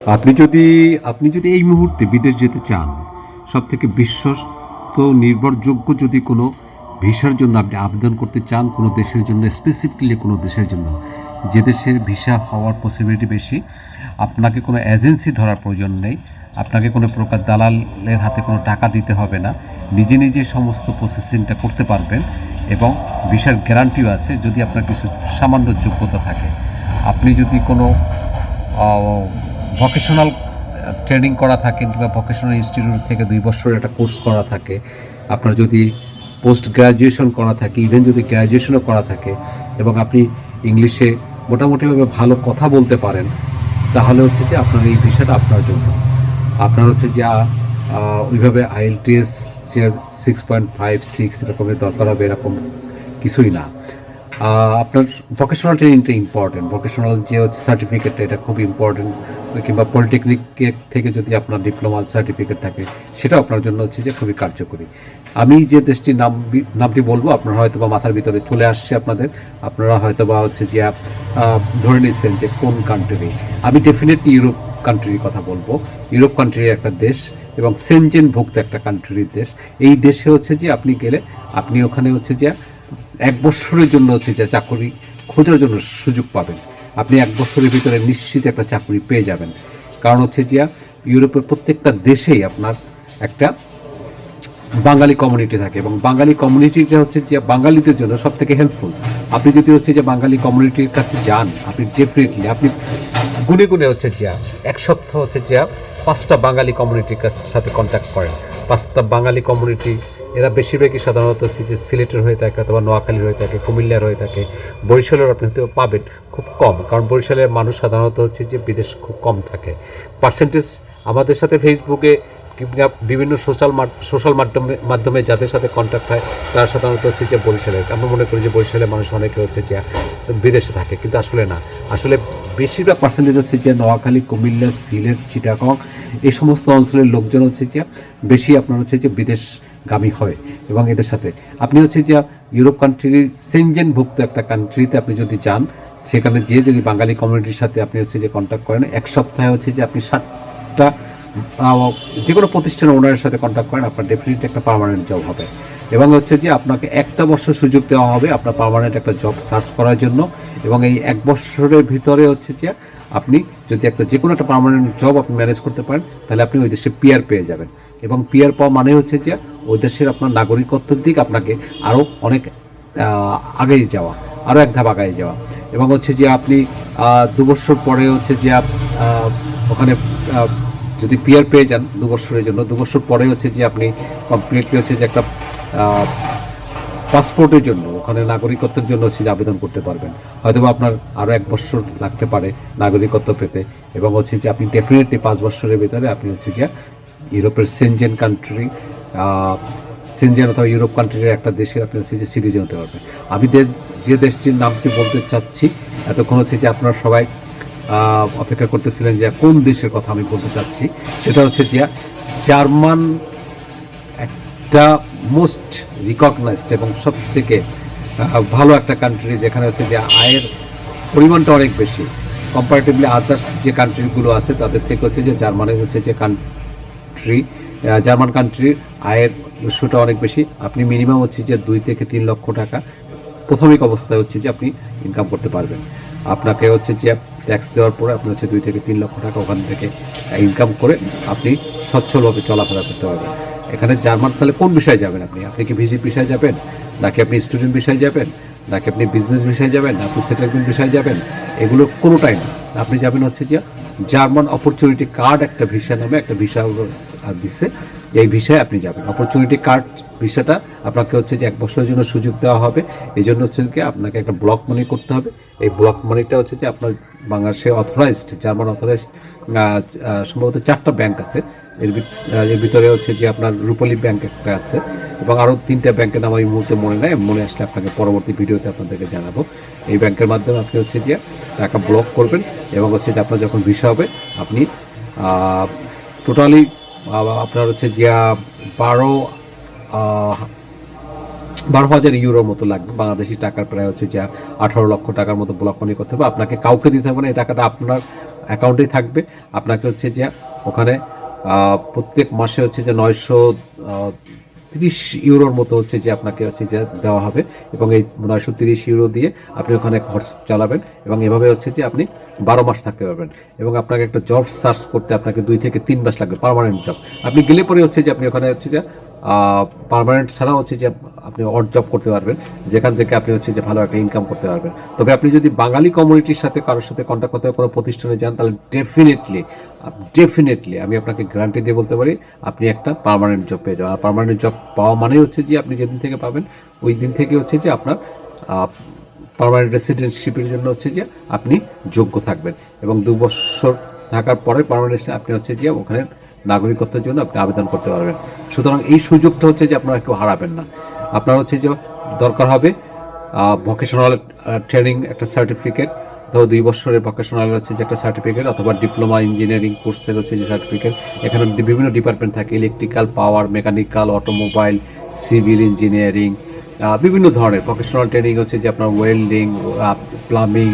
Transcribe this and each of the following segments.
আপনি যদি এই মুহূর্তে বিদেশ যেতে চান, সবথেকে বিশ্বস্ত নির্ভরযোগ্য যদি কোনো ভিসার জন্য আপনি আবেদন করতে চান কোনো দেশের জন্য, স্পেসিফিকলি কোনো দেশের জন্য যে দেশের ভিসা হওয়ার পসিবিলিটি বেশি, আপনাকে কোনো এজেন্সি ধরার প্রয়োজন নেই, আপনাকে কোনো প্রকার দালালের হাতে কোনো টাকা দিতে হবে না, নিজে নিজে সমস্ত প্রসেসিংটা করতে পারবেন এবং ভিসার গ্যারান্টিও আছে যদি আপনার কিছু সামান্য যোগ্যতা থাকে। আপনি যদি কোনো ভোকেশনাল ট্রেনিং করা থাকে কিংবা ভোকেশনাল ইনস্টিটিউট থেকে 2 বছরের একটা কোর্স করা থাকে, আপনার যদি পোস্ট গ্র্যাজুয়েশন করা থাকে, ইভেন যদি গ্র্যাজুয়েশনও করা থাকে এবং আপনি ইংলিশে মোটামুটিভাবে ভালো কথা বলতে পারেন, তাহলে হচ্ছে যে আপনার এই ভিসাটা আপনার জন্য। আপনার হচ্ছে যে ওইভাবে IELTS যে 6.56 এরকমের দরকার হবে এরকম কিছুই না। আপনার ভোকেশনাল ট্রেনিংটা ইম্পর্টেন্ট, ভোকেশনাল যে হচ্ছে সার্টিফিকেটটা এটা খুব ইম্পর্টেন্ট, কিংবা পলিটেকনিকের থেকে যদি আপনার ডিপ্লোমা সার্টিফিকেট থাকে সেটাও আপনার জন্য হচ্ছে যে খুবই কার্যকরী। আমি যে দেশটির নামটি বলবো আপনার হয়তো বা মাথার ভিতরে চলে আসছে আপনারা হয়তো বা হচ্ছে যে ধরে নিচ্ছেন যে কোন কান্ট্রি। আমি ডেফিনেটলি ইউরোপ কান্ট্রির কথা বলবো। ইউরোপ কান্ট্রির একটা দেশ এবং সেনজেনভুক্ত একটা কান্ট্রির দেশ। এই দেশে হচ্ছে যে আপনি গেলে আপনি ওখানে হচ্ছে যে 1 বছরের জন্য হচ্ছে যে চাকরি খোঁজার জন্য সুযোগ পাবেন। আপনি 1 বছরের ভিতরে নিশ্চিত একটা চাকরি পেয়ে যাবেন। কারণ হচ্ছে যে ইউরোপের প্রত্যেকটা দেশেই আপনার একটা বাঙালি কমিউনিটি থাকে এবং বাঙালি কমিউনিটিটা হচ্ছে যে বাঙালিদের জন্য সব থেকে হেল্পফুল। আপনি যদি হচ্ছে যে বাঙালি কমিউনিটির কাছে যান, আপনি ডেফিনেটলি আপনি গুনে গুনে হচ্ছে যে 1 সপ্তাহ হচ্ছে যে 5টা বাঙালি কমিউনিটির সাথে কন্ট্যাক্ট করেন। 5টা বাঙালি কমিউনিটি এরা বেশিরভাগই সাধারণত সিলেটের হয়ে থাকে অথবা নোয়াখালীর হয়ে থাকে, কুমিল্লার হয়ে থাকে, বরিশালের আপনি হয়তো পাবেন খুব কম, কারণ বরিশালের মানুষ সাধারণত হচ্ছে যে বিদেশ খুব কম থাকে। পার্সেন্টেজ আমাদের সাথে ফেসবুকে কিংবা বিভিন্ন সোশ্যাল মাধ্যমে যাদের সাথে কন্ট্যাক্ট হয় তারা সাধারণত হচ্ছে যে বরিশালের। আমরা মনে করি যে বরিশালের মানুষ অনেকে হচ্ছে যে বিদেশে থাকে, কিন্তু আসলে না। আসলে বেশিরভাগ পার্সেন্টেজ হচ্ছে যে নোয়াখালী, কুমিল্লা, সিলেট, চিটাগং এই সমস্ত অঞ্চলের লোকজন হচ্ছে যে বেশি আপনার হচ্ছে যে বিদেশগামী হয়। এবং এদের সাথে আপনি হচ্ছে যে ইউরোপ কান্ট্রির সেনজেনভুক্ত একটা কান্ট্রিতে আপনি যদি যান, সেখানে যদি বাঙালি কমিউনিটির সাথে আপনি হচ্ছে যে কন্ট্যাক্ট করেন, 1 সপ্তাহে হচ্ছে যে আপনি 7টা যে কোনো প্রতিষ্ঠানের ওনারের সাথে কন্ট্যাক্ট করেন, আপনার ডেফিনেটলি একটা পার্মানেন্ট জব হবে। এবং হচ্ছে যে আপনাকে 1টা বছর সুযোগ দেওয়া হবে আপনার পার্মানেন্ট একটা জব সার্চ করার জন্য। এবং এই 1 বছরের ভিতরে হচ্ছে যে আপনি যদি যে কোনো একটা পার্মানেন্ট জব আপনি ম্যানেজ করতে পারেন, তাহলে আপনি ওই দেশে পিআর পেয়ে যাবেন। এবং পিআর পাওয়া মানে হচ্ছে যে ওই দেশের আপনার নাগরিকত্বের দিক আপনাকে আরও অনেক আগেই যাওয়া, আরও 1 ধাপ আগায় যাওয়া। এবং হচ্ছে যে আপনি 2 বছর পরে হচ্ছে যে ওখানে যদি পিআর পেয়ে যান 2 বছরের জন্য, 2 বছর পরে হচ্ছে যে আপনি কমপ্লিটলি হচ্ছে যে একটা পাসপোর্টের জন্য, ওখানে নাগরিকত্বের জন্য হচ্ছে যে আবেদন করতে পারবেন। হয়তো আপনার আরও 1 বছর লাগতে পারে নাগরিকত্ব পেতে। এবং হচ্ছে যে আপনি ডেফিনেটলি 5 বছরের ভিতরে আপনি হচ্ছে যে ইউরোপের সেনজেন কান্ট্রি, সেনজেন অথবা ইউরোপ কান্ট্রির একটা দেশের আপনি হচ্ছে যে সিটিজেন হতে পারবেন। আমি যে দেশটির নামটি বলতে চাচ্ছি, এতক্ষণ হচ্ছে যে আপনারা সবাই অপেক্ষা করতেছিলেন যে কোন দেশের কথা আমি বলতে চাচ্ছি, সেটা হচ্ছে যে জার্মান। একটা মোস্ট রিকগনাইজড এবং সব থেকে ভালো একটা কান্ট্রি, যেখানে হচ্ছে যে আয়ের পরিমাণটা অনেক বেশি কম্পারেটিভলি আদার্স যে কান্ট্রিগুলো আছে তাদের থেকে হচ্ছে যে জার্মানের হচ্ছে যে জার্মান কান্ট্রির আয়ের উৎসটা অনেক বেশি। আপনি মিনিমাম হচ্ছে যে 2 থেকে 3 লক্ষ টাকা প্রাথমিক অবস্থায় হচ্ছে যে আপনি ইনকাম করতে পারবেন। আপনাকে হচ্ছে যে ট্যাক্স দেওয়ার পরে আপনি হচ্ছে 2 থেকে 3 লক্ষ টাকা ওখান থেকে ইনকাম করে আপনি সচ্ছলভাবে চলাফেরা করতে পারবেন। এখানে জার্মান তাহলে কোন বিষয়ে যাবেন আপনি কি ভিজিট বিষয়ে যাবেন, নাকি আপনি স্টুডেন্ট বিষয়ে যাবেন, নাকি আপনি বিজনেস বিষয়ে যাবেন, আপনি সেটেলমেন্ট বিষয়ে যাবেন? এগুলো কোনোটাই না। আপনি যাবেন হচ্ছে যে জার্মান অপরচুনিটি কার্ড একটা ভিসা নামে একটা ভিসা দিচ্ছে, এই ভিসায় আপনি যাবেন। অপরচুনিটি কার্ড ভিসাটা আপনাকে হচ্ছে যে 1 বছরের জন্য সুযোগ দেওয়া হবে। এই জন্য হচ্ছে কি আপনাকে একটা ব্লক মানি করতে হবে। এই ব্লক মানিটা হচ্ছে যে আপনার বাংলাদেশে অথরাইজড, জার্মান অথরাইজড সম্ভবত 4টা ব্যাংক আছে। এর ভিতরে হচ্ছে যে আপনার রূপালী ব্যাংক একটা আছে এবং আরও 3টা ব্যাংকের নাম এই মুহূর্তে মনে নেই, মনে আসলে আপনাকে পরবর্তী ভিডিওতে আপনাদেরকে জানাবো। এই ব্যাংকের মাধ্যমে আপনি হচ্ছে যে টাকা ব্লক করবেন এবং হচ্ছে যে আপনার যখন ভিসা হবে আপনি টোটালি আপনার হচ্ছে যে 12,000 ইউরোর মতো লাগবে, বাংলাদেশি টাকার প্রায় হচ্ছে যে 18 লক্ষ টাকার মতো ব্লক মানি করতে হবে। আপনাকে কাউকে দিতে হবে না, এই টাকাটা আপনার অ্যাকাউন্টেই থাকবে। আপনাকে হচ্ছে যে ওখানে প্রত্যেক মাসে হচ্ছে যে 930 ইউরোর মতো হচ্ছে যে আপনাকে হচ্ছে যে দেওয়া হবে, এবং এই 930 ইউরো দিয়ে আপনি ওখানে খরচ চালাবেন, এবং এভাবে হচ্ছে যে আপনি 12 মাস থাকতে পারবেন। এবং আপনাকে একটা জব সার্চ করতে আপনাকে 2 থেকে 3 মাস লাগবে, পার্মানেন্ট জব। আপনি গেলে পরে হচ্ছে যে আপনি ওখানে হচ্ছে যে পার্মানেন্ট ছাড়াও হচ্ছে যে আপনি অড জব করতে পারবেন, যেখান থেকে আপনি হচ্ছে যে ভালো একটা ইনকাম করতে পারবেন। তবে আপনি যদি বাঙালি কমিউনিটির সাথে কারোর সাথে কন্ট্যাক্ট করতে কোনো প্রতিষ্ঠানে যান, তাহলে ডেফিনেটলি আমি আপনাকে গ্যারান্টি দিয়ে বলতে পারি আপনি একটা পার্মানেন্ট জব পেয়ে যাবেন। আর পার্মানেন্ট জব পাওয়া মানে হচ্ছে যে আপনি যেদিন থেকে পাবেন ওই দিন থেকে হচ্ছে যে আপনার পার্মানেন্ট রেসিডেন্সিপের জন্য হচ্ছে যে আপনি যোগ্য থাকবেন, এবং 2 বছর থাকার পরে পার্মানেন্ট আপনি হচ্ছে যে ওখানে নাগরিকত্বের জন্য আপনি আবেদন করতে পারবেন। সুতরাং এই সুযোগটা হচ্ছে যে আপনারা কেউ হারাবেন না। আপনার হচ্ছে যে দরকার হবে ভোকেশনাল ট্রেনিং একটা সার্টিফিকেট, অথবা 2 বছরের ভোকেশনাল হচ্ছে যে একটা সার্টিফিকেট, অথবা ডিপ্লোমা ইঞ্জিনিয়ারিং কোর্সের হচ্ছে যে সার্টিফিকেট। এখানে বিভিন্ন ডিপার্টমেন্ট থাকে, ইলেকট্রিক্যাল, পাওয়ার, মেকানিক্যাল, অটোমোবাইল, সিভিল ইঞ্জিনিয়ারিং, বিভিন্ন ধরনের ভোকেশনাল ট্রেনিং হচ্ছে যে আপনার welding, plumbing,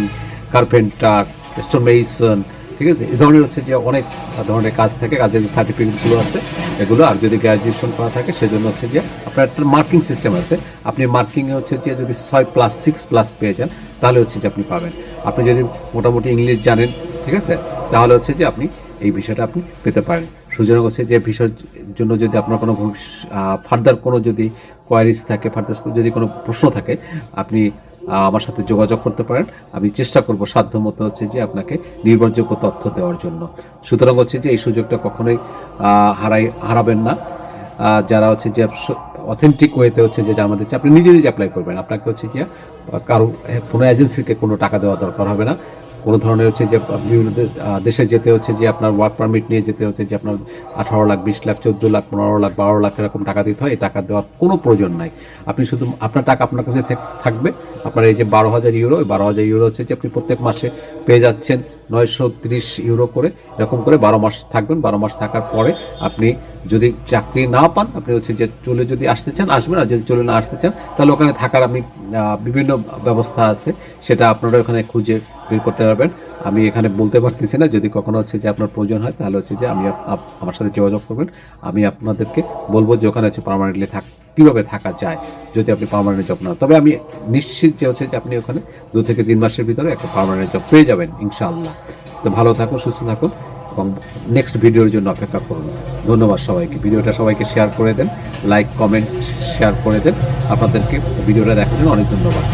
carpenter, stone Mason, ঠিক আছে, এই ধরনের হচ্ছে যে অনেক ধরনের কাজ থাকে। কাজের যে সার্টিফিকেটগুলো আছে এগুলো, আর যদি গ্র্যাজুয়েশন করা থাকে সেজন্য হচ্ছে যে আপনার একটা মার্কিং সিস্টেম আছে। আপনি মার্কিংয়ে হচ্ছে যে যদি 6+, 6+ পেয়ে যান তাহলে হচ্ছে যে আপনি পাবেন। আপনি যদি মোটামুটি ইংলিশ জানেন, ঠিক আছে, তাহলে হচ্ছে যে আপনি এই বিষয়টা আপনি পেতে পারেন। সুতরাং হচ্ছে যে ভিসার জন্য যদি আপনার কোনো ফার্দার কোনো যদি কোয়ারিজ থাকে, ফার্দার যদি কোনো প্রশ্ন থাকে, আপনি আমার সাথে যোগাযোগ করতে পারেন। আমি চেষ্টা করব সাধ্যমতো হচ্ছে যে আপনাকে নির্ভরযোগ্য তথ্য দেওয়ার জন্য। সুতরাং হচ্ছে যে এই সুযোগটা কখনোই হারাবেন না। যারা হচ্ছে যে অথেন্টিক ওয়েতে হচ্ছে যে আমাদের আপনি নিজে অ্যাপ্লাই করবেন, আপনাকে হচ্ছে যে কারো কোনো এজেন্সিকে কোনো টাকা দেওয়া দরকার হবে না। কোনো ধরনের হচ্ছে যে বিভিন্ন দেশে যেতে হচ্ছে যে আপনার ওয়ার্ক পারমিট নিয়ে যেতে হচ্ছে যে আপনার 18 লাখ, 20 লাখ, 14 লাখ, 15 লাখ, 12 লাখ এরকম টাকা দিতে হয়। এই টাকা দেওয়ার কোনো প্রয়োজন নাই। আপনি শুধু আপনার টাকা আপনার কাছে থাকবে। আপনার এই যে 12,000 ইউরো, ওই 12,000 ইউরো হচ্ছে যে আপনি প্রত্যেক মাসে পেয়ে যাচ্ছেন 930 ইউরো করে, এরকম করে 12 মাস থাকবেন। 12 মাস থাকার পরে আপনি যদি চাকরি না পান, আপনি হচ্ছে যে চলে যদি আসতে চান আসবেন, আর যদি চলে না আসতে চান তাহলে ওখানে থাকার আপনি বিভিন্ন ব্যবস্থা আছে, সেটা আপনারা ওখানে খুঁজে বের করতে পারবেন। আমি এখানে বলতে পারতেছি না। যদি কখনো হচ্ছে যে আপনার প্রয়োজন হয় তাহলে হচ্ছে যে আমার সাথে যোগাযোগ করবেন। আমি আপনাদেরকে বলবো যে ওখানে হচ্ছে পার্মানেন্টলি কীভাবে থাকা যায় যদি আপনি পার্মানেন্ট জব না। তবে আমি নিশ্চিত যে হচ্ছে যে আপনি ওখানে 2 থেকে 3 মাসের ভিতরে একটা পার্মানেন্ট জব পেয়ে যাবেন ইনশাআল্লাহ। তো ভালো থাকুন, সুস্থ থাকুন, এবং নেক্সট ভিডিওর জন্য অপেক্ষা করুন। ধন্যবাদ সবাইকে। ভিডিওটা সবাইকে শেয়ার করে দেন, লাইক, কমেন্ট, শেয়ার করে দেন। আপনাদেরকে ভিডিওটা দেখার জন্য অনেক ধন্যবাদ।